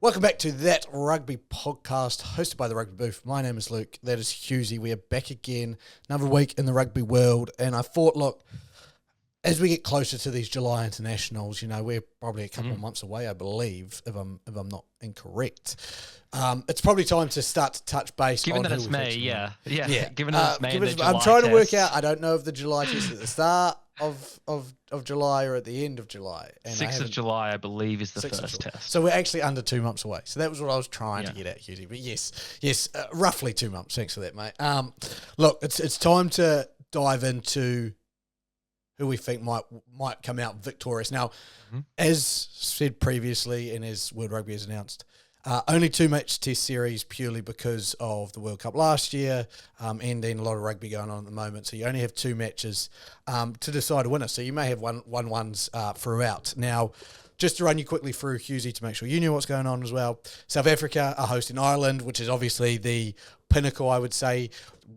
Welcome back to That Rugby podcast, hosted by the Rugby Booth. My name is Luke. That is Husey. We are back again, another week in the rugby world. And I thought, look, as we get closer to these July internationals, we're probably a couple of months away, I believe, if I'm not incorrect. It's probably time to start to touch base. Given on that it's May, yeah. Given that it's May, I'm trying to work out. I don't know if the July test is at the start of July or at the end of July. And 6th of July, I believe, is the first test. So we're actually under 2 months away. So that was what I was trying to get at, Husey. But yes, roughly 2 months. Thanks for that, mate. Look, it's time to dive into who we think might come out victorious. Now, as said previously and as World Rugby has announced, only 2-match test series purely because of the World Cup last year and then a lot of rugby going on at the moment. So you only have 2 matches to decide a winner. So you may have ones throughout. Now, just to run you quickly through, Husey, to make sure you knew what's going on as well. South Africa are hosting Ireland, which is obviously the pinnacle, I would say,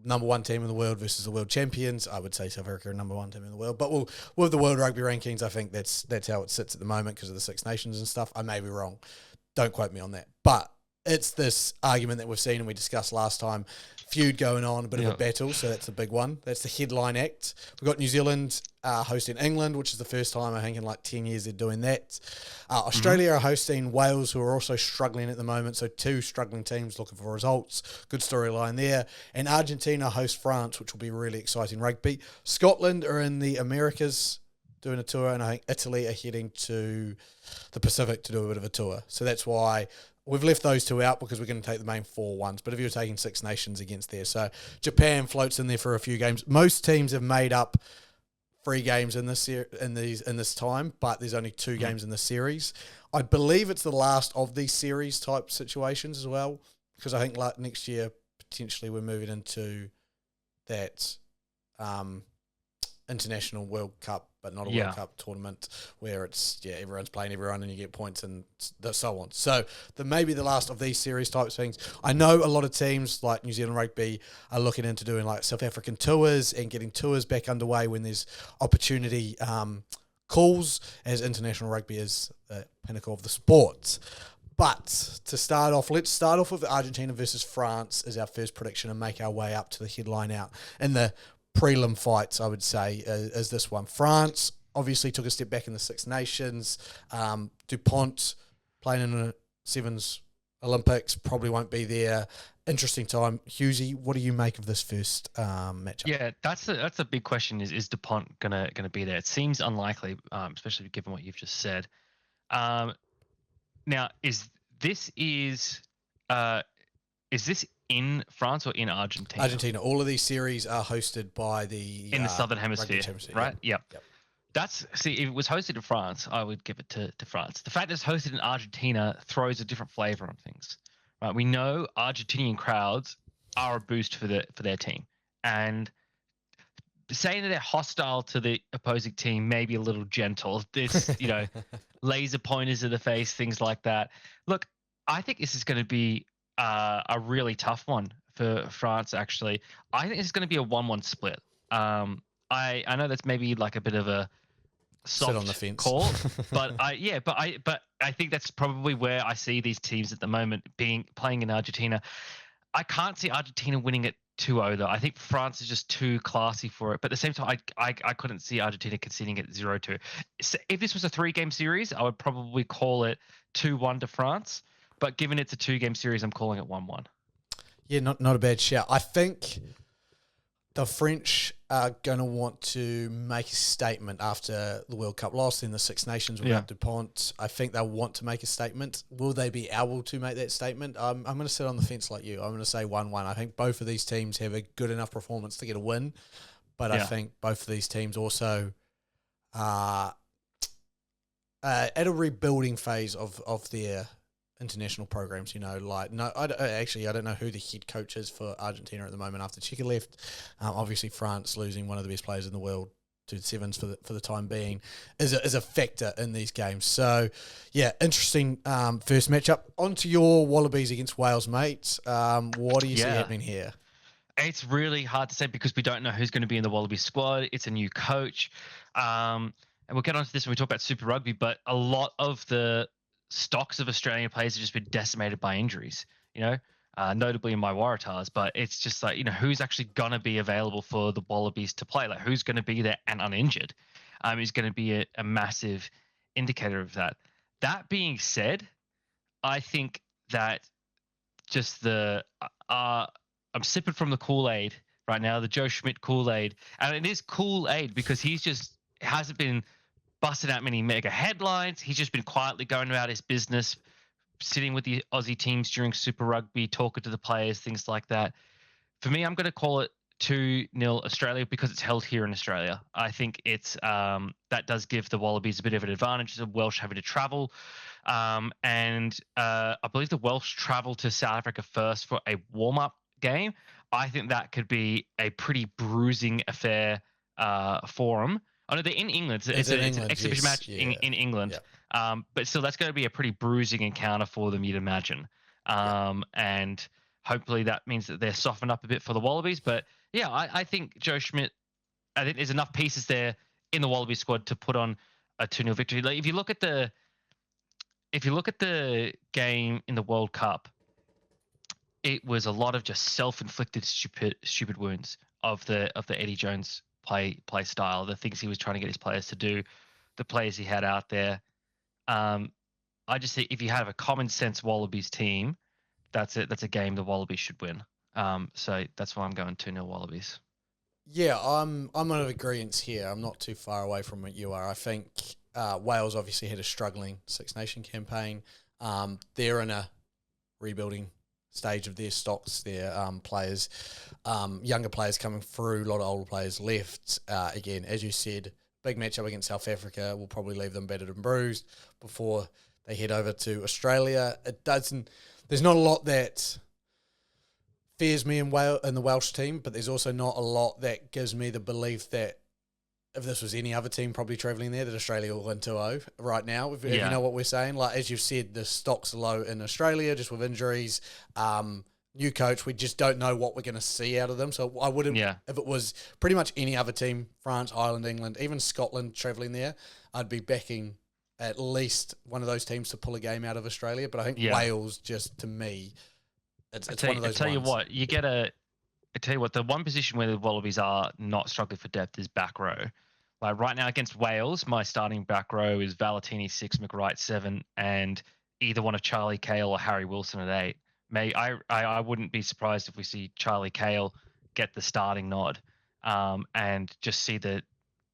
number one team in the world versus the world champions. I would say South Africa are number one team in the world. But with the World Rugby rankings, I think that's how it sits at the moment because of the Six Nations and stuff. I may be wrong. Don't quote me on that. But it's this argument that we've seen and we discussed last time, feud going on, a bit of a battle, so that's the big one. That's the headline act. We've got New Zealand hosting England, which is the first time, I think, in like 10 years they're doing that. Australia are hosting Wales, who are also struggling at the moment, so 2 struggling teams looking for results. Good storyline there. And Argentina host France, which will be really exciting rugby. Scotland are in the Americas doing a tour, and I think Italy are heading to the Pacific to do a bit of a tour. So that's why we've left those 2 out because we're going to take the main 4 ones. But if you're taking Six Nations against there, so Japan floats in there for a few games. Most teams have made up 3 games in this time, but there's only 2 games in the series. I believe it's the last of these series type situations as well, because I think like next year potentially we're moving into that international World Cup, but not a World Cup tournament where it's, everyone's playing everyone and you get points and so on. So maybe the last of these series types things. I know a lot of teams like New Zealand Rugby are looking into doing like South African tours and getting tours back underway when there's opportunity calls, as international rugby is the pinnacle of the sport. But to start off, let's start off with Argentina versus France as our first prediction and make our way up to the headline out. And the prelim fights, I would say, is this one. France obviously took a step back in the Six Nations. Dupont playing in the Sevens Olympics probably won't be there. Interesting time. Husey, what do you make of this first matchup? Yeah, that's a big question. Is Dupont gonna be there? It seems unlikely, especially given what you've just said. Now, is this in France or in Argentina? Argentina. All of these series are hosted by in the Southern Hemisphere, right? Yep. If it was hosted in France, I would give it to France. The fact that it's hosted in Argentina throws a different flavor on things, right? We know Argentinian crowds are a boost for their team, and saying that they're hostile to the opposing team may be a little gentle. This, laser pointers in the face, things like that. Look, I think this is going to be a really tough one for France, actually. I think it's going to be a 1-1 split. I know that's maybe like a bit of a soft sit on the fence call, but I think that's probably where I see these teams at the moment playing in Argentina. I can't see Argentina winning it 2-0 though. I think France is just too classy for it. But at the same time, I couldn't see Argentina conceding it 0-2. So if this was a 3-game series, I would probably call it 2-1 to France. But given it's a 2-game series, I'm calling it 1-1. Yeah, not a bad shout. I think the French are going to want to make a statement after the World Cup loss in the Six Nations without Dupont. I think they'll want to make a statement. Will they be able to make that statement? I'm going to sit on the fence like you. I'm going to say 1-1. I think both of these teams have a good enough performance to get a win, but I think both of these teams also are at a rebuilding phase of their international programs, I don't know who the head coach is for Argentina at the moment after Cheika left. Obviously, France losing one of the best players in the world to the Sevens for the time being is a factor in these games. So, interesting first matchup. On to your Wallabies against Wales, mate. What do you see happening here? It's really hard to say because we don't know who's going to be in the Wallabies squad. It's a new coach. And we'll get onto this when we talk about Super Rugby, but a lot of the stocks of Australian players have just been decimated by injuries, notably in my Waratahs. But it's just like, who's actually going to be available for the Wallabies to play? Like, who's going to be there and uninjured is going to be a massive indicator of that. That being said, I think that just I'm sipping from the Kool-Aid right now, the Joe Schmidt Kool-Aid. And it is Kool-Aid because he's just hasn't been busting out many mega headlines. He's just been quietly going about his business, sitting with the Aussie teams during Super Rugby, talking to the players, things like that. For me, I'm going to call it 2-0 Australia because it's held here in Australia. I think it's that does give the Wallabies a bit of an advantage, the Welsh having to travel. And I believe the Welsh travel to South Africa first for a warm-up game. I think that could be a pretty bruising affair for them. Oh, no, they're in England. It's an exhibition match in England. Yeah. But still, that's going to be a pretty bruising encounter for them, you'd imagine. And hopefully that means that they're softened up a bit for the Wallabies. But yeah, I think Joe Schmidt, I think there's enough pieces there in the Wallaby squad to put on a 2-0 victory. Like, if you look at the game in the World Cup, it was a lot of just self-inflicted stupid wounds of the Eddie Jones play style, the things he was trying to get his players to do, the players he had out there. I just think if you have a common sense Wallabies team, that's it. That's a game the Wallabies should win. So that's why I'm going 2-0 Wallabies. Yeah, I'm on agreement here. I'm not too far away from what you are. I think Wales obviously had a struggling Six Nation campaign. They're in a rebuilding stage of their stocks, their players, younger players coming through, a lot of older players left. Again, as you said, big matchup against South Africa will probably leave them battered and bruised before they head over to Australia. There's not a lot that fears me in the Welsh team, but there's also not a lot that gives me the belief that if this was any other team probably travelling there, that Australia will win 2-0 right now. If you know what we're saying. Like, as you've said, the stocks are low in Australia just with injuries. New coach, we just don't know what we're going to see out of them. So I wouldn't, if it was pretty much any other team, France, Ireland, England, even Scotland travelling there, I'd be backing at least one of those teams to pull a game out of Australia. But I think Wales, just to me, it's one of those I tell you what, the one position where the Wallabies are not struggling for depth is back row. Like right now against Wales, my starting back row is Valetini 6, McWright 7, and either one of Charlie Cahill or Harry Wilson at 8. I wouldn't be surprised if we see Charlie Cahill get the starting nod, and just see that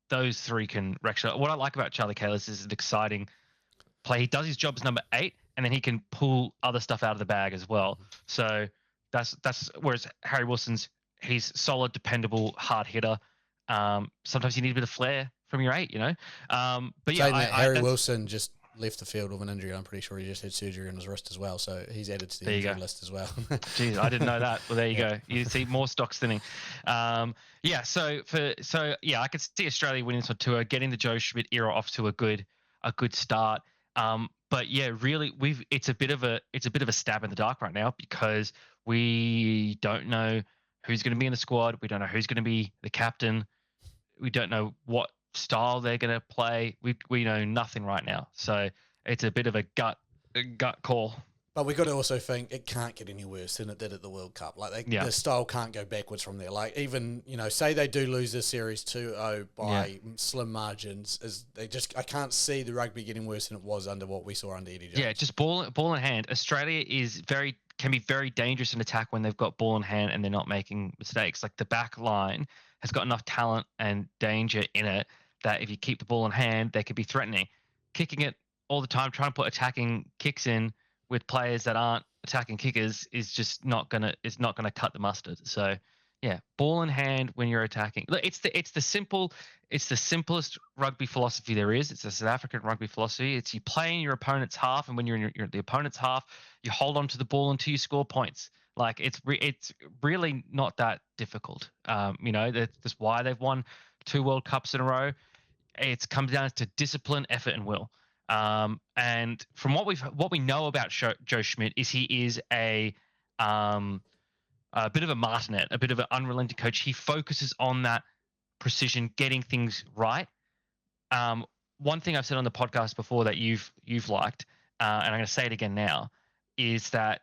those three can wreck. What I like about Charlie Cahill is an exciting play. He does his job as number 8, and then he can pull other stuff out of the bag as well. So that's whereas Harry Wilson's, he's solid, dependable, hard hitter. Sometimes you need a bit of flair from your 8, But yeah, Harry Wilson just left the field with an injury. I'm pretty sure he just had surgery on his wrist as well, so he's added to the injury list as well. Jeez, I didn't know that. Well, there you go. You see more stocks thinning. So I could see Australia winning this one too, getting the Joe Schmidt era off to a good start. But yeah, really, it's a bit of a stab in the dark right now because we don't know who's going to be in the squad. We don't know who's going to be the captain. We don't know what style they're going to play. We know nothing right now. So it's a bit of a gut call. But we've got to also think it can't get any worse than it did at the World Cup. Like the style can't go backwards from there. Like even, say they do lose this series 2-0 by slim margins, I can't see the rugby getting worse than it was under what we saw under Eddie Jones. Yeah, just ball in hand. Australia can be very dangerous in attack when they've got ball in hand and they're not making mistakes. Like the back line has got enough talent and danger in it that if you keep the ball in hand, they could be threatening. Kicking it all the time, trying to put attacking kicks in with players that aren't attacking kickers is just not gonna cut the mustard. So yeah, ball in hand when you're attacking. Look, it's the simplest rugby philosophy there is. It's a South African rugby philosophy. It's you play in your opponent's half, and when you're in the opponent's half, you hold on to the ball until you score points. Like it's really not that difficult. That's why they've won 2 World Cups in a row. It comes down to discipline, effort, and will. And from what we know about Joe Schmidt is he is a bit of a martinet, a bit of an unrelenting coach. He focuses on that precision, getting things right. One thing I've said on the podcast before that you've liked and I'm going to say it again now, is that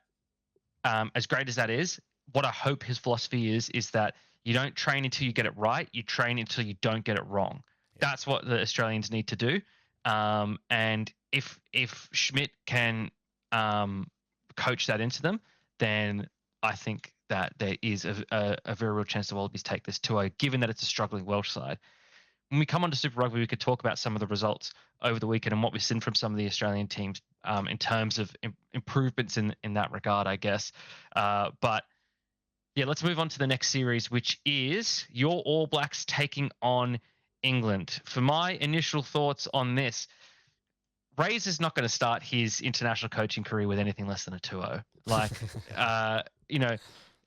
as great as that is, what I hope his philosophy is that you don't train until you get it right. You train until you don't get it wrong. Yeah. That's what the Australians need to do. And if Schmidt can coach that into them, then I think that there is a very real chance the Wallabies take this 2-0, given that it's a struggling Welsh side. When we come on to Super Rugby, we could talk about some of the results over the weekend and what we've seen from some of the Australian teams in terms of improvements in that regard, I guess. But yeah, let's move on to the next series, which is your All Blacks taking on England. For my initial thoughts on this, Razor's not going to start his international coaching career with anything less than a 2-0. Like,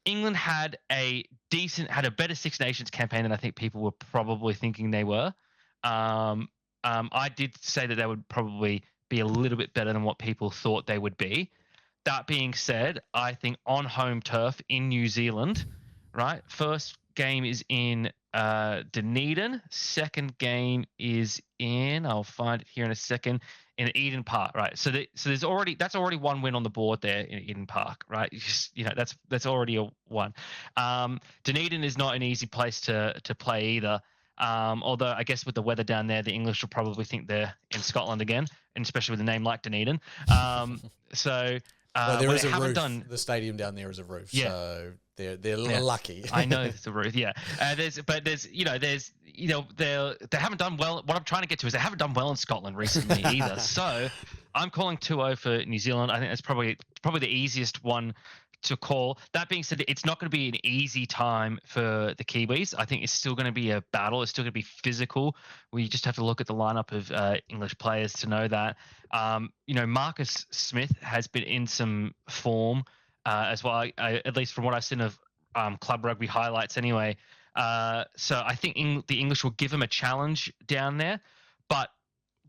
England had a better Six Nations campaign than I think people were probably thinking they were. I did say that they would probably be a little bit better than what people thought they would be. That being said, I think on home turf in New Zealand, right? First game is in Dunedin. Second game is in, I'll find it here in a second, in Eden Park, right? So that's already one win on the board there in Eden Park, right? That's already a one. Dunedin is not an easy place to play either. Although I guess with the weather down there, the English will probably think they're in Scotland again, and especially with a name like Dunedin. Well, there is a roof. The stadium down there is a roof, so they're lucky. I know it's a roof. Yeah, they haven't done well. What I'm trying to get to is they haven't done well in Scotland recently either. So I'm calling 2-0 for New Zealand. I think that's probably the easiest one to call. That being said, it's not going to be an easy time for the Kiwis. I think it's still going to be a battle. It's still going to be physical. We just have to look at the lineup of English players to know that. Marcus Smith has been in some form as well, at least from what I've seen of club rugby highlights anyway. So I think the English will give him a challenge down there. But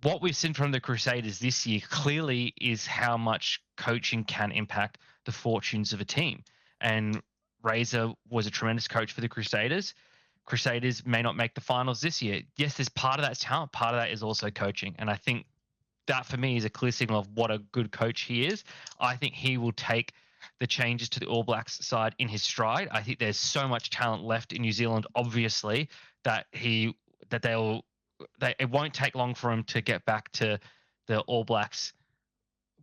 what we've seen from the Crusaders this year clearly is how much coaching can impact the fortunes of a team. And Razor was a tremendous coach for the Crusaders. Crusaders may not make the finals this year. Yes, there's part of that's talent. Part of that is also coaching. And I think that for me is a clear signal of what a good coach he is. I think he will take the changes to the All Blacks side in his stride. I think there's so much talent left in New Zealand, obviously, that it won't take long for him to get back to the All Blacks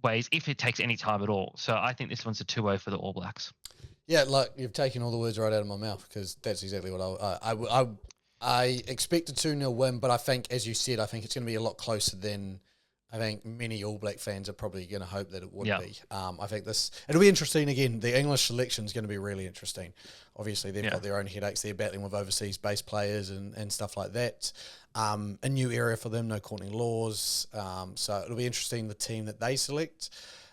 ways, if it takes any time at all. So I think this one's a 2-0 for the All Blacks. Yeah, look, you've taken all the words right out of my mouth, because that's exactly what I expect a 2-0 win, but I think, as you said, I think it's going to be a lot closer than I think many All Black fans are probably going to hope that it would be. I think it'll be interesting. Again, the English selection is going to be really interesting. Obviously, they've got their own headaches. They're battling with overseas-based players and stuff like that. A new area for them, no Courtney Laws. So it'll be interesting, the team that they select.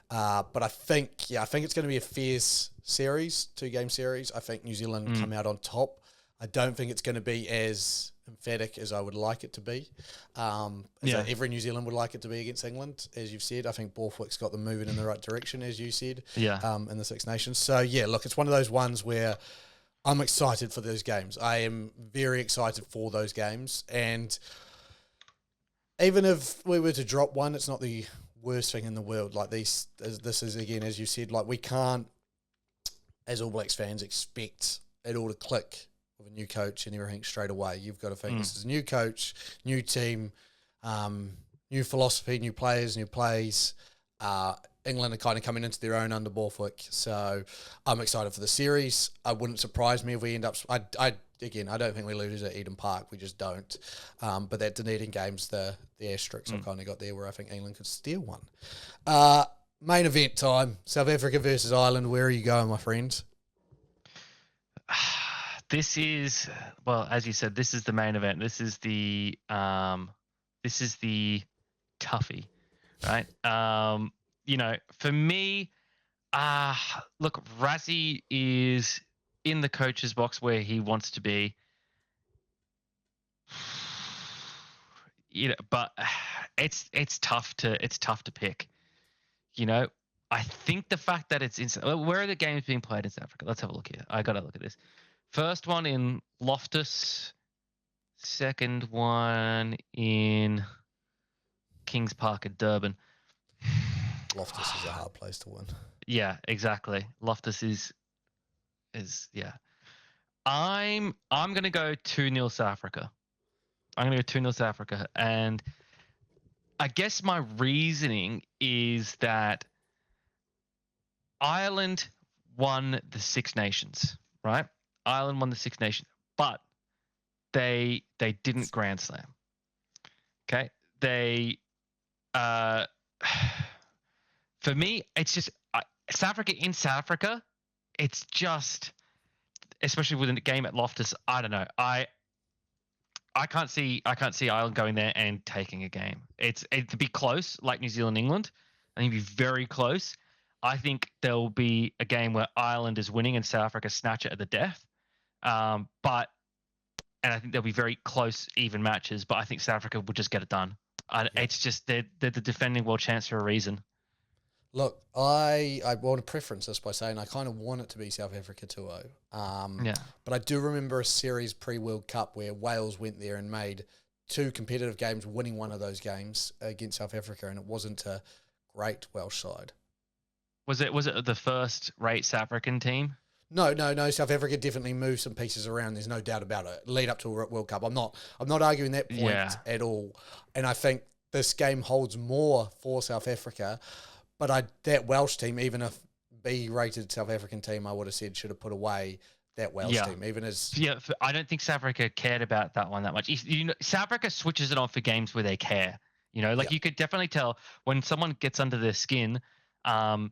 But I think it's going to be a fierce series, 2-game series. I think New Zealand come out on top. I don't think it's going to be as emphatic as I would like it to be. Every New Zealand would like it to be against England, as you've said. I think Borthwick's got them moving in the right direction, as you said, in the Six Nations. So, yeah, look, it's one of those ones where I'm excited for those games. I am very excited for those games. And even if we were to drop one, it's not the worst thing in the world. Like this is, again, as you said, like we can't, as All Blacks fans, expect it all to click with a new coach and everything straight away. You've got to think this is a new coach, new team, new philosophy, new players, new plays. England are kind of coming into their own under Borthwick, so I'm excited for the series. It wouldn't surprise me if we end up. I don't think we lose at Eden Park. We just don't. But that Dunedin game's the asterisks I've kind of got there, where I think England could steal one. Main event time: South Africa versus Ireland. Where are you going, my friend? This is, well, as you said, this is the main event. This is the toughie, right? For me, look, Rassie is in the coach's box where he wants to be. But it's tough to pick. I think the fact that it's in, where are the games being played in South Africa? Let's have a look here. I got to look at this. First one in Loftus. Second one in Kings Park at Durban. Loftus is a hard place to win. Yeah, exactly. Loftus is yeah. I'm gonna go 2-0 South Africa. I'm gonna go 2-0 South Africa, and I guess my reasoning is that Ireland won the Six Nations, right? Ireland won the Six Nations, but they didn't Grand Slam. Okay, they for me, it's just South Africa in South Africa. It's just, especially with a game at Loftus. I don't know. I can't see Ireland going there and taking a game. It'd be close, like New Zealand, England. I think it'd be very close. I think there'll be a game where Ireland is winning and South Africa snatch it at the death. And I think there'll be very close, even matches. But I think South Africa will just get it done. It's just they're the defending world champs for a reason. Look, I want to preference this by saying I kind of want it to be South Africa 2-0. But I do remember a series pre-World Cup where Wales went there and made 2 competitive games, winning one of those games against South Africa, and it wasn't a great Welsh side. Was it the first-rate South African team? No. South Africa definitely moved some pieces around. There's no doubt about it. Lead up to a World Cup, I'm not arguing that point at all. And I think this game holds more for South Africa. But that Welsh team, even if B-rated South African team, I would have said should have put away that Welsh team, even as I don't think South Africa cared about that one that much. South Africa switches it on for games where they care. You could definitely tell when someone gets under their skin. They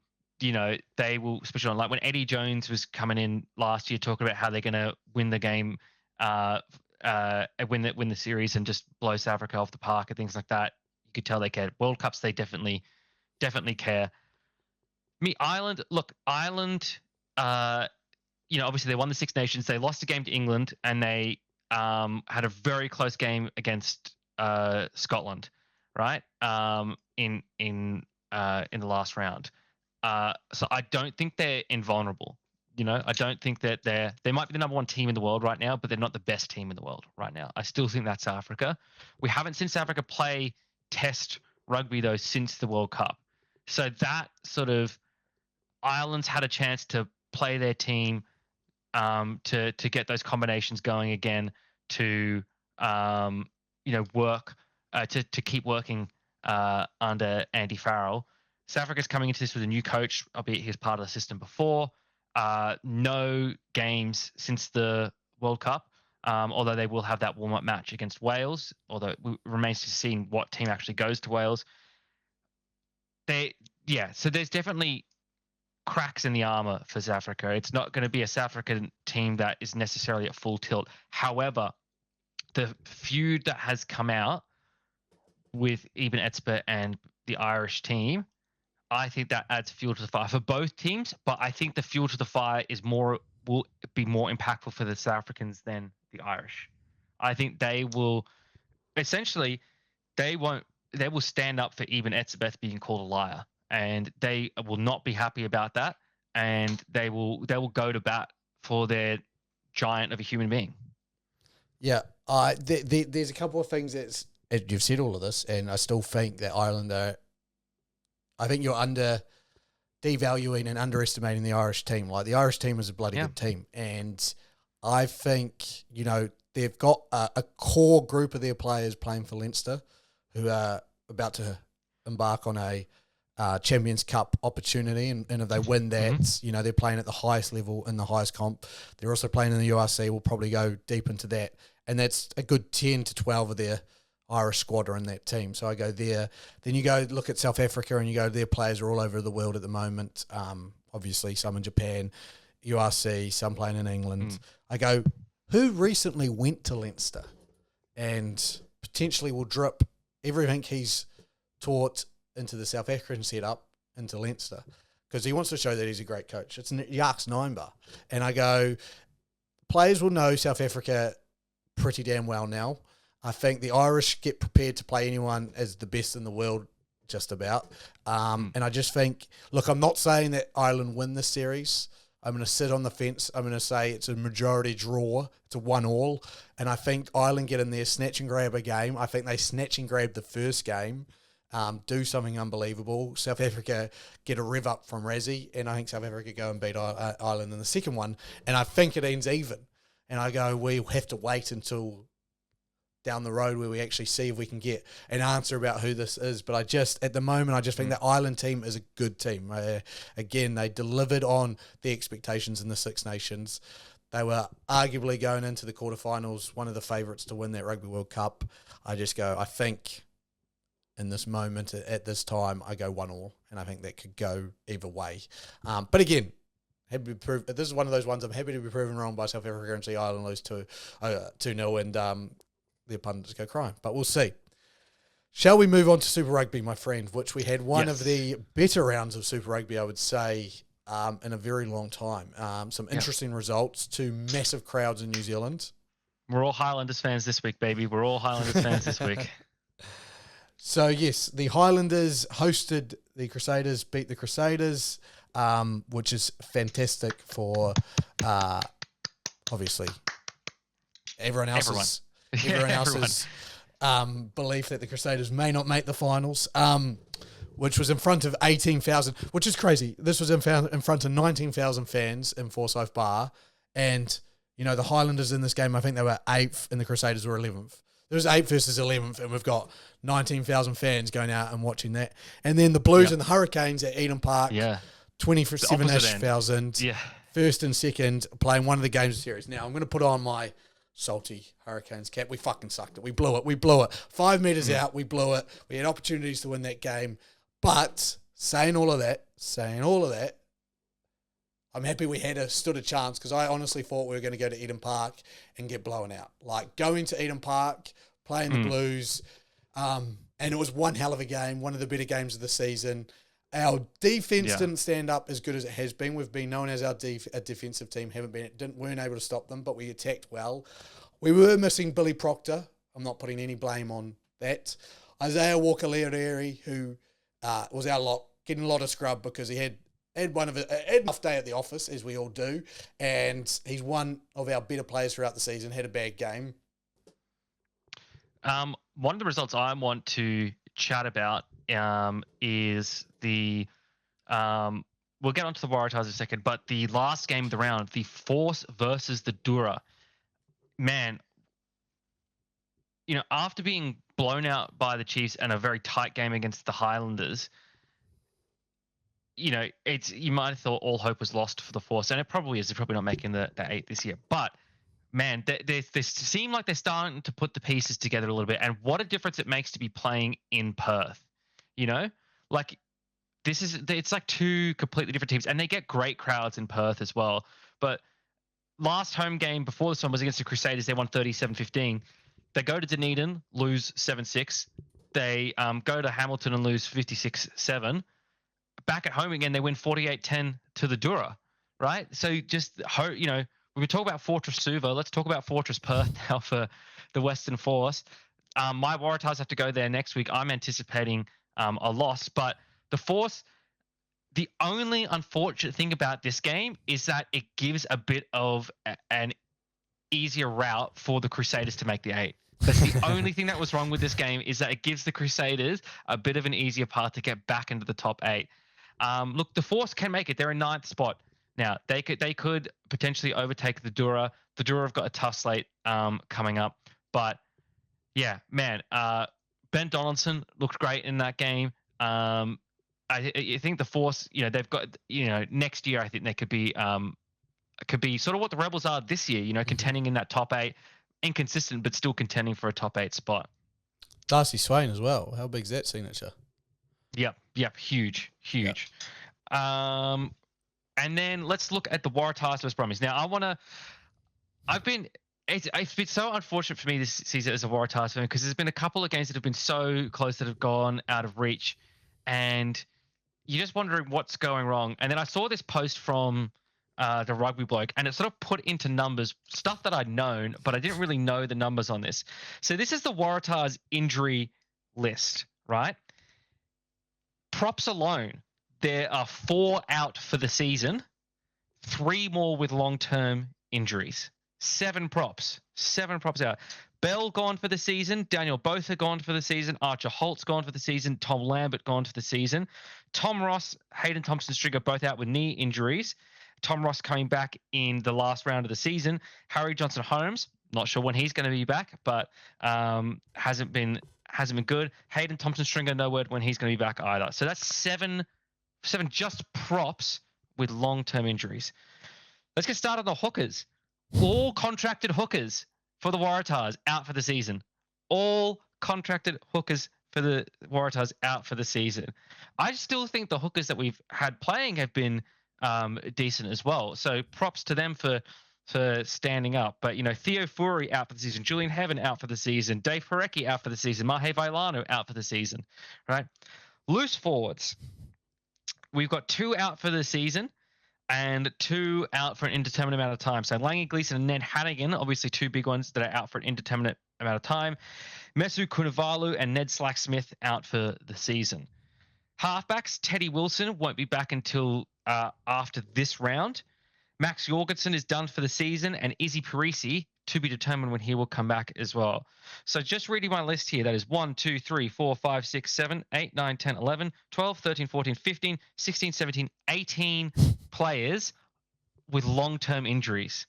will switch it on. Like when Eddie Jones was coming in last year, talking about how they're going to win the game, win the series, and just blow South Africa off the park and things like that. You could tell they cared. World Cups, they definitely care. Ireland, obviously they won the Six Nations. They lost a game to England, and they had a very close game against Scotland, right? In the last round. So I don't think they're invulnerable. I don't think that they might be the number 1 team in the world right now, but they're not the best team in the world right now. I still think that's South Africa. We haven't seen South Africa play test rugby though since the World Cup. So that sort of Ireland's had a chance to play their team, to get those combinations going again, to work, to keep working under Andy Farrell. South Africa's coming into this with a new coach, albeit he was part of the system before. No games since the World Cup, although they will have that warm-up match against Wales, although it remains to be seen what team actually goes to Wales. So there's definitely cracks in the armor for South Africa. It's not going to be a South African team that is necessarily at full tilt. However, the feud that has come out with Eben Etzebeth and the Irish team, I think that adds fuel to the fire for both teams. But I think the fuel to the fire will be more impactful for the South Africans than the Irish. I think they will stand up for Eben Etzebeth being called a liar, and they will not be happy about that, and they will go to bat for their giant of a human being. Yeah, there's a couple of things you've said all of this, and I still think that Ireland I think you're devaluing and underestimating the Irish team. Like, the Irish team is a bloody good team, and I think they've got a core group of their players playing for Leinster who are about to embark on a Champions Cup opportunity, and if they win that, they're playing at the highest level in the highest comp. They're also playing in the URC. We'll probably go deep into that, and that's a good 10 to 12 of their Irish squad are in that team. So I go there. Then you go look at South Africa, and you go, their players are all over the world at the moment. Obviously, some in Japan, URC, some playing in England. I go, who recently went to Leinster and potentially will drip everything he's taught into the South African setup into Leinster, because he wants to show that he's a great coach. It's Jacques Nimba. And I go, players will know South Africa pretty damn well now. I think the Irish get prepared to play anyone as the best in the world, just about. And I just think, look, I'm not saying that Ireland win this series. I'm going to sit on the fence. I'm going to say it's a majority draw. It's a 1-1. And I think Ireland get in there, snatch and grab a game. I think they snatch and grab the first game. do something unbelievable. South Africa get a rev up from Rassie, and I think South Africa go and beat Ireland in the second one, and I think it ends even. And I go, we'll have to wait until down the road where we actually see if we can get an answer about who this is. But at the moment, I just think the Ireland team is a good team. Again, they delivered on the expectations in the Six Nations. They were arguably going into the quarterfinals, one of the favourites to win that Rugby World Cup. I think in this moment, at this time, I go 1-1, and I think that could go either way. But again, this is one of those ones I'm happy to be proven wrong by South Africa and see Ireland lose 2-0 and the pundits go crying. But we'll see. Shall we move on to Super Rugby, my friend, which we had one of the better rounds of Super Rugby, I would say, in a very long time. Some interesting results, 2 massive crowds in New Zealand. We're all Highlanders fans this week, baby. We're all Highlanders fans this week. So, yes, the Highlanders hosted the Crusaders, beat the Crusaders, which is fantastic for, obviously, everyone else's belief that the Crusaders may not make the finals, which was in front of 18,000, which is crazy. This was in front of 19,000 fans in Forsyth Bar, and, the Highlanders in this game, I think they were 8th and the Crusaders were 11th. There was 8th versus 11th, and we've got 19,000 fans going out and watching that. And then the Blues and the Hurricanes at Eden Park, 27-ish thousand, first and second, playing one of the games of the series. Now, I'm going to put on my salty Hurricanes cap. We fucking sucked it. We blew it. 5 metres out, we blew it. We had opportunities to win that game. But saying all of that, I'm happy we stood a chance, because I honestly thought we were going to go to Eden Park and get blown out. Like, going to Eden Park, playing the Blues, and it was one hell of a game, one of the better games of the season. Our defense didn't stand up as good as it has been. We've been known as a defensive team, weren't able to stop them, but we attacked well. We were missing Billy Proctor. I'm not putting any blame on that. Isaiah Walker-Leary, who was our lock, getting a lot of scrub because he had a tough day at the office, as we all do, and he's one of our better players throughout the season, had a bad game. One of the results I want to chat about is the we'll get onto the Waratahs in a second, but the last game of the round, the Force versus the Dura. Man, after being blown out by the Chiefs and a very tight game against the Highlanders, you might have thought all hope was lost for the Force, and it probably is. They're probably not making the 8 this year, but man, they seem like they're starting to put the pieces together a little bit, and what a difference it makes to be playing in Perth. Like it's like 2 completely different teams, and they get great crowds in Perth as well. But last home game before this one was against the Crusaders. They won 37-15. They go to Dunedin, lose 7-6. They go to Hamilton and lose 56-7. Back at home again, they win 48-10 to the Dura, right? So just, when we talk about Fortress Suva, let's talk about Fortress Perth now for the Western Force. My Waratahs have to go there next week. I'm anticipating a loss, but the Force, the only unfortunate thing about this game is that it gives a bit of an easier route for the Crusaders to make the 8. That's the only thing that was wrong with this game, is that it gives the Crusaders a bit of an easier path to get back into the top 8. Look, the Force can make it. They're in 9th spot now. They could potentially overtake the Dura. The Dura have got a tough slate coming up, but yeah, man. Ben Donaldson looked great in that game. I think the Force, they've got, next year I think they could be sort of what the Rebels are this year. Contending in that top 8, inconsistent but still contending for a top 8 spot. Darcy Swain as well. How big's that signature? Yep, huge. Yep. And then let's look at the Waratahs West Brumbies. Now, it's been so unfortunate for me this season as a Waratahs fan, because there's been a couple of games that have been so close that have gone out of reach, and you're just wondering what's going wrong. And then I saw this post from the Rugby bloke, and it sort of put into numbers stuff that I'd known, but I didn't really know the numbers on this. So this is the Waratahs injury list, right? Props alone, there are 4 out for the season, 3 more with long-term injuries. 7 props. 7 props out. Bell gone for the season. Daniel Botha gone for the season. Archer Holt's gone for the season. Tom Lambert gone for the season. Tom Ross, Hayden Thompson-Stringer both out with knee injuries. Tom Ross coming back in the last round of the season. Harry Johnson-Holmes, not sure when he's going to be back, but hasn't been good. Hayden Thompson-Stringer, no word when he's going to be back either. So that's seven just props with long-term injuries. Let's get started on the hookers. All contracted hookers for the Waratahs out for the season. All contracted hookers for the Waratahs out for the season. I still think the hookers that we've had playing have been decent as well. So props to them for standing up. But, Theo Furi out for the season. Julian Heaven out for the season. Dave Parecki out for the season. Mahe Vailano out for the season. Right? Loose forwards. We've got 2 out for the season and 2 out for an indeterminate amount of time. So Lange Gleeson and Ned Hannigan, obviously 2 big ones that are out for an indeterminate amount of time. Mesu Kunavalu and Ned Slack-Smith out for the season. Halfbacks, Teddy Wilson won't be back until after this round. Max Jorgensen is done for the season, and Izzy Parisi to be determined when he will come back as well. So just reading my list here, that is 1, 2, 3, 4, 5, 6, 7, 8, 9, 10, 11, 12, 13, 14, 15, 16, 17, 18 players with long-term injuries.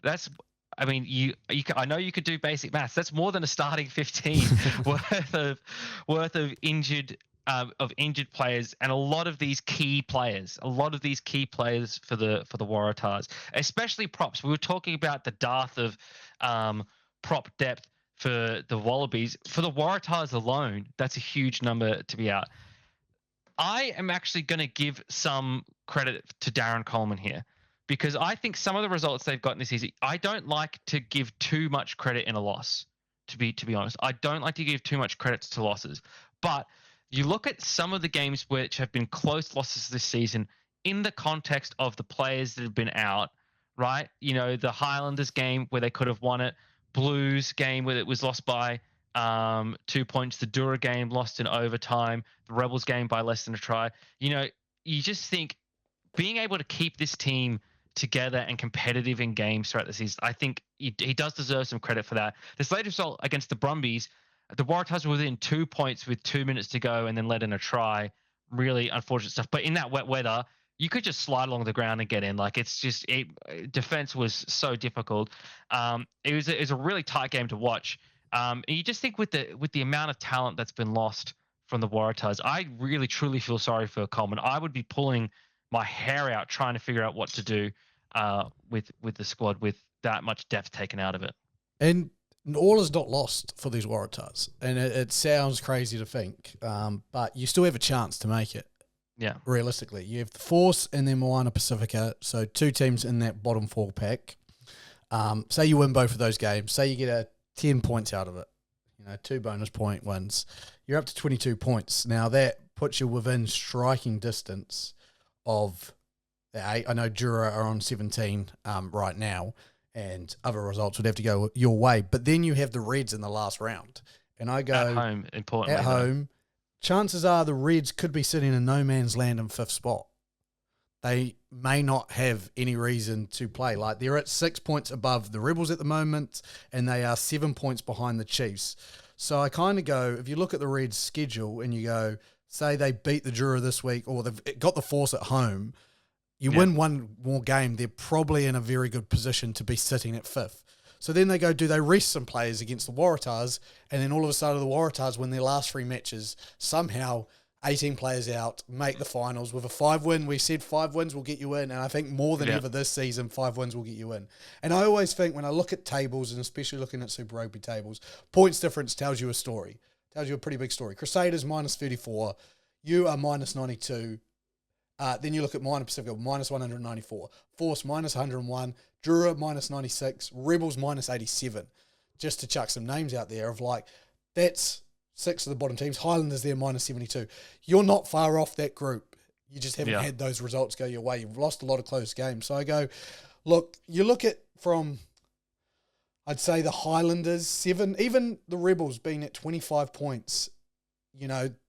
That's, I mean, I know you could do basic maths. That's more than a starting 15 worth of injured players, and a lot of these key players for the Waratahs, especially props. We were talking about the dearth of prop depth for the Wallabies. For the Waratahs alone, that's a huge number to be out. I am actually going to give some credit to Darren Coleman here, because I think some of the results they've gotten this season, I don't like to give too much credit in a loss, to be honest. I don't like to give too much credit to losses. But you look at some of the games which have been close losses this season in the context of the players that have been out, right? The Highlanders game where they could have won it, Blues game where it was lost by 2 points, the Dura game lost in overtime, the Rebels game by less than a try. You just think being able to keep this team together and competitive in games throughout the season, I think he does deserve some credit for that. This latest result against the Brumbies, the Waratahs were within 2 points with 2 minutes to go and then let in a try. Really unfortunate stuff. But in that wet weather, you could just slide along the ground and get in. Like, it's just defense was so difficult. It was a really tight game to watch. And you just think with the amount of talent that's been lost from the Waratahs, I really truly feel sorry for Coleman. I would be pulling my hair out trying to figure out what to do with the squad with that much depth taken out of it. And all is not lost for these Waratahs, and it sounds crazy to think, but you still have a chance to make it. Yeah, realistically, you have the Force and then Moana Pacifica, so 2 teams in that bottom 4 pack. Say you win both of those games, say you get 10 points out of it, 2 bonus point wins, you're up to 22 points. Now that puts you within striking distance of the 8. I know Jura are on 17 right now, and other results would have to go your way. But then you have the Reds in the last round. And I go... At home, importantly. At home. Chances are the Reds could be sitting in no man's land in 5th spot. They may not have any reason to play. Like, they're at 6 points above the Rebels at the moment, and they are 7 points behind the Chiefs. So I kind of go, if you look at the Reds' schedule and you go, say they beat the Jura this week, or they've got the Force at home, you win one more game, they're probably in a very good position to be sitting at 5th. So then they go, do they rest some players against the Waratahs? And then all of a sudden the Waratahs win their last 3 matches, somehow 18 players out, make the finals with a 5 win. We said 5 wins will get you in, and I think more than ever this season, 5 wins will get you in. And I always think when I look at tables, and especially looking at Super Rugby tables, points difference tells you a story, tells you a pretty big story. Crusaders minus 34, you are minus 92. Then you look at Moana Pacifica, minus 194. Force, minus 101. Jura, minus 96. Rebels, minus 87. Just to chuck some names out there of like, that's 6 of the bottom teams. Highlanders there, minus 72. You're not far off that group. You just haven't had those results go your way. You've lost a lot of close games. So I go, look, you look at from, I'd say the Highlanders, 7, even the Rebels being at 25 points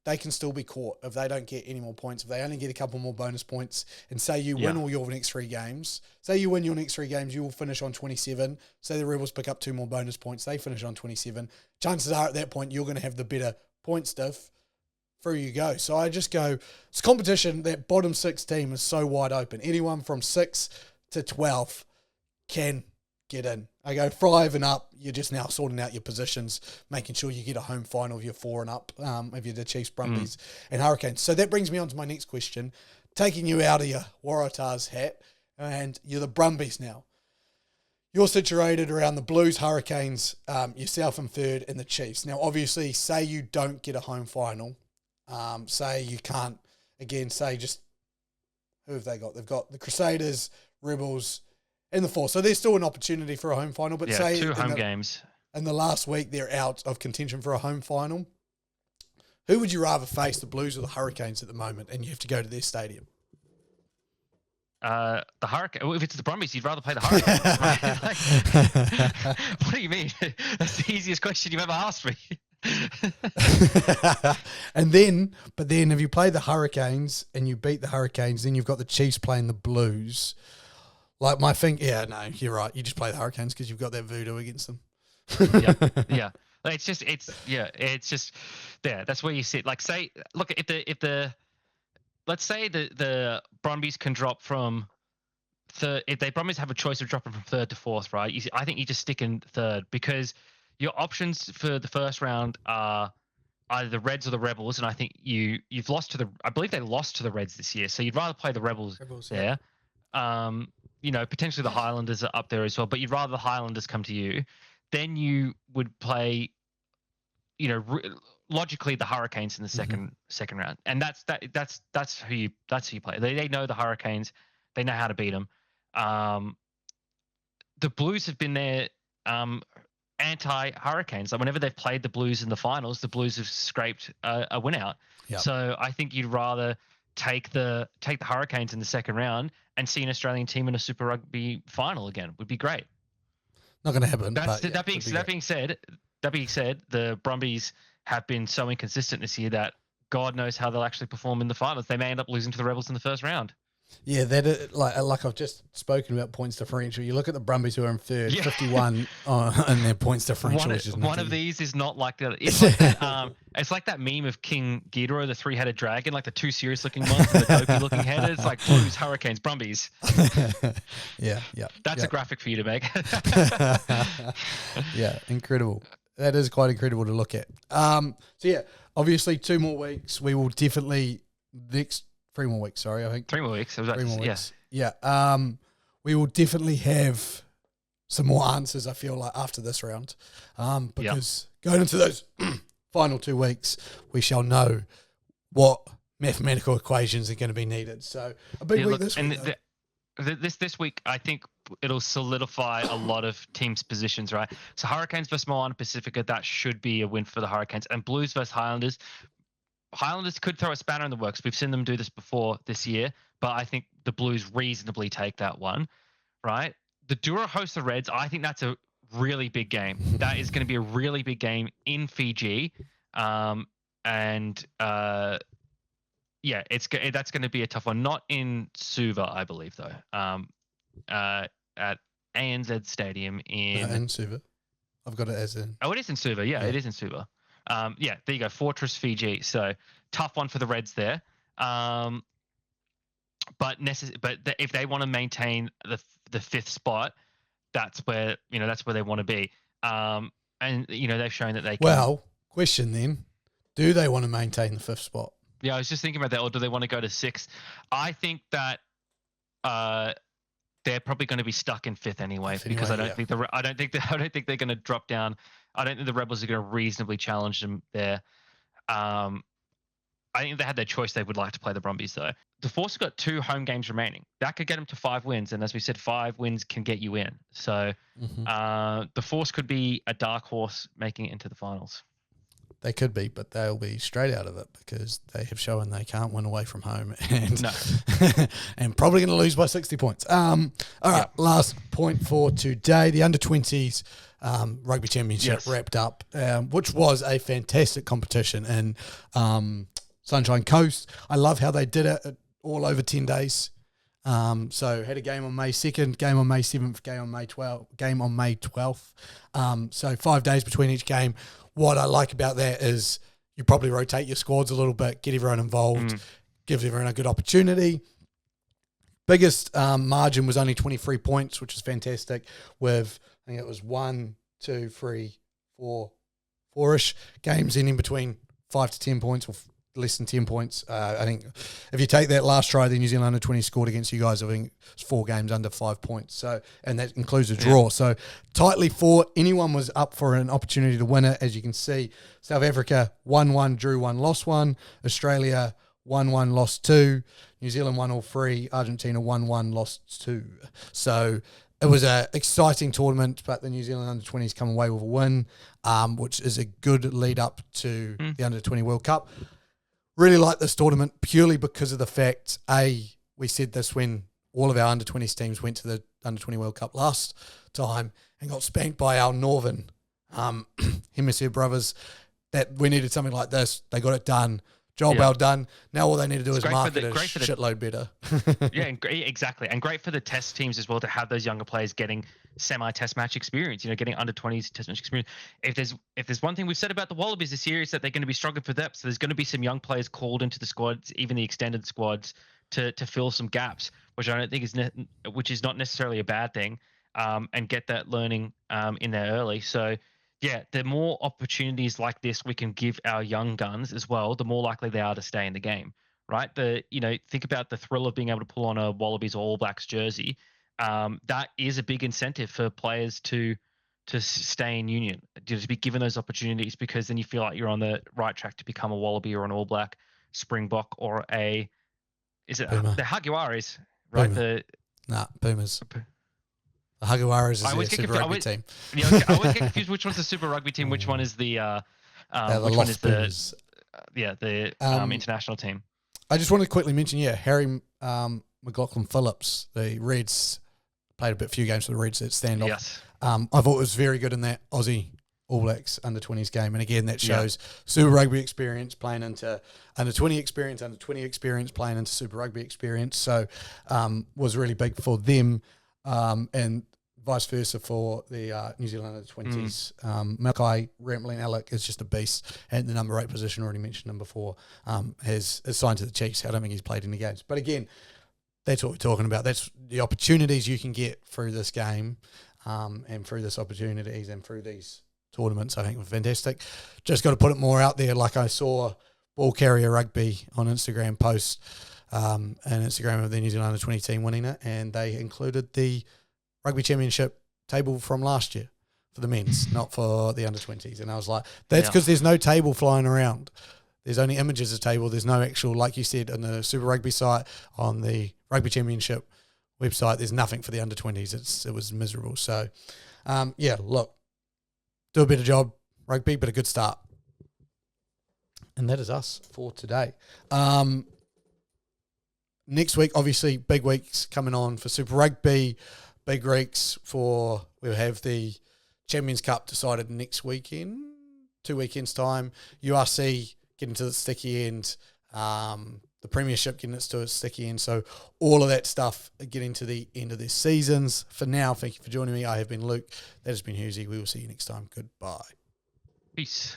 they can still be caught if they don't get any more points. If they only get a couple more bonus points, and say you win all your next 3 games, you will finish on 27. Say the Rebels pick up 2 more bonus points, they finish on 27. Chances are at that point you're going to have the better point diff. Through you go. So I just go, it's competition. That bottom 6 team is so wide open. Anyone from 6 to 12 can get in. I go 5 and up. You're just now sorting out your positions, making sure you get a home final if you're 4 and up, if you're the Chiefs, Brumbies, and Hurricanes. So that brings me on to my next question. Taking you out of your Waratahs hat, and you're the Brumbies now. You're situated around the Blues, Hurricanes, yourself in 3rd, and the Chiefs. Now, obviously, say you don't get a home final. Say you can't, again, say just, who have they got? They've got the Crusaders, Rebels, and the Force. So there's still an opportunity for a home final. But say 2 home games. In the last week, they're out of contention for a home final. Who would you rather face, the Blues or the Hurricanes at the moment, and you have to go to their stadium? The Hurricane. If it's the Brumbies, you'd rather play the Hurricanes. Right? What do you mean? That's the easiest question you've ever asked me. And then if you play the Hurricanes and you beat the Hurricanes, then you've got the Chiefs playing the Blues. Like my thing, no, you're right. You just play the Hurricanes because you've got that voodoo against them. Yeah. It's just there. That's where you sit. Like, say, look, let's say the Brumbies can drop from 3rd. If the Brumbies have a choice of dropping from 3rd to 4th, right? I think you just stick in 3rd because your options for the first round are either the Reds or the Rebels, and I think you've lost to I believe they lost to the Reds this year, so you'd rather play the Rebels there. Yeah. Potentially the Highlanders are up there as well, but you'd rather the Highlanders come to you. Then you would play, logically the Hurricanes in the second round, and that's who you play. They know the Hurricanes, they know how to beat them. The Blues have been there. Anti-Hurricanes. Like whenever they've played the Blues in the finals, the Blues have scraped a win out. Yep. So I think you'd rather take the Hurricanes in the second round and see an Australian team in a Super Rugby final again. Would be great. Not going to happen. That being said, the Brumbies have been so inconsistent this year that God knows how they'll actually perform in the finals. They may end up losing to the Rebels in the first round. Yeah, that is, like I've just spoken about points differential. You look at the Brumbies who are in 3rd, 51 in their points differential. One of these is not like that. It's like that, it's like that meme of King Ghidorah, the 3-headed dragon, like the 2 serious-looking ones and the dopey-looking head. It's like Blues, Hurricanes, Brumbies. Yeah. That's a graphic for you to make. Yeah, incredible. That is quite incredible to look at. Obviously 2 more weeks. We will definitely 3 more weeks, sorry, I think. 3 more weeks. 3 more weeks. Yeah. We will definitely have some more answers, I feel like, after this round. Because going into those final 2 weeks, we shall know what mathematical equations are going to be needed. So a big week this week. This week, I think it'll solidify a lot of teams' positions, right? So Hurricanes versus Moana Pacifica, that should be a win for the Hurricanes. And Blues versus Highlanders. Highlanders could throw a spanner in the works. We've seen them do this before this year, but I think the Blues reasonably take that one, right? The Doura host the Reds. I think that's a really big game. That is going to be a really big game in Fiji, that's going to be a tough one. Not in Suva, I believe, though. At ANZ Stadium in Suva. I've got it as in. Oh, it is in Suva. Yeah, it is in Suva. There you go. Fortress Fiji. So tough one for the Reds there. But if they want to maintain the 5th spot, that's where they want to be. They've shown that they can. Well, question then: do they want to maintain the 5th spot? Yeah, I was just thinking about that. Or do they want to go to 6th? I think that they're probably going to be stuck in 5th anyway, because I don't think they're going to drop down. I don't think the Rebels are going to reasonably challenge them there. I think if they had their choice, they would like to play the Brumbies, though. The Force have got 2 home games remaining. That could get them to 5 wins, and as we said, 5 wins can get you in. So the Force could be a dark horse making it into the finals. They could be, but they'll be straight out of it because they have shown they can't win away from home and and probably going to lose by 60 points. All right, last point for today. The under-20s Rugby Championship wrapped up, which was a fantastic competition in Sunshine Coast. I love how they did it all over 10 days. So had a game on May 2nd, game on May 7th, game on May 12th. So 5 days between each game. What I like about that is you probably rotate your squads a little bit, get everyone involved, gives everyone a good opportunity. Biggest margin was only 23 points, which is fantastic, with, I think it was 4-ish games ending between 5 to 10 points or less than 10 points. I think if you take that last try, the New Zealand under-20 scored against you guys, I think it's 4 games under 5 points. So, and that includes a draw. So tightly fought. Anyone was up for an opportunity to win it. As you can see, South Africa 1-1, drew 1, lost 1. Australia 1-1, lost 2. New Zealand won all 3. Argentina 1-1, lost 2. So it was an exciting tournament, but the New Zealand under-20s come away with a win, which is a good lead up to the under-20 World Cup. Really like this tournament purely because of the fact, we said this when all of our under-20s teams went to the under-20 World Cup last time and got spanked by our Northern Hemisphere brothers, that we needed something like this. They got it done. Job well done. Now all they need to do is market it a shitload better. Exactly. And great for the test teams as well to have those younger players getting semi-test match experience, getting under-20s test match experience. If there's one thing we've said about the Wallabies this year is that they're going to be struggling for depth. So there's going to be some young players called into the squads, even the extended squads, to fill some gaps, which I don't think which is not necessarily a bad thing, and get that learning in there early. So yeah, the more opportunities like this we can give our young guns as well, the more likely they are to stay in the game, right? Think about the thrill of being able to pull on a Wallabies or All Blacks jersey. That is a big incentive for players to stay in union, to be given those opportunities, because then you feel like you're on the right track to become a Wallaby or an All Black, Springbok, or the Jaguares, right? Pumas. The Jaguares is the Super Rugby team. I always get confused which one's the Super Rugby team, which one is the which one is Pumas. the international team. I just wanted to quickly mention, Harry McLaughlin Phillips, the Reds, played a few games for the Reds at standoff. Yes. I thought it was very good in that Aussie All Blacks under-20s game. And again, that shows Super Rugby experience playing into under-20 experience, under-20 experience playing into Super Rugby experience. So was really big for them. And vice versa for the New Zealand under-20s. Malachi Rampling-Alec is just a beast, and the number 8 position, already mentioned him before, has signed to the Chiefs. I don't think he's played any games. But again, that's what we're talking about. That's the opportunities you can get through this game, and through this opportunities and through these tournaments, I think were fantastic. Just got to put it more out there. Like I saw Ball Carrier Rugby on Instagram post an Instagram of the New Zealand under-20 team winning it, and they included the Rugby Championship table from last year for the men's, not for the under-20s. And I was like, that's because there's no table flying around. There's only images of table. There's no actual, like you said, on the Super Rugby site, on the Rugby Championship website, there's nothing for the under-20s. It was miserable. So, look, do a better job, rugby, but a good start. And that is us for today. Next week, obviously, big weeks coming on for Super Rugby. Big weeks we'll have the Champions Cup decided next weekend, 2 weekends' time. URC getting to the sticky end. The Premiership getting it to a sticky end. So all of that stuff getting to the end of their seasons. For now, thank you for joining me. I have been Luke. That has been Husey. We will see you next time. Goodbye. Peace.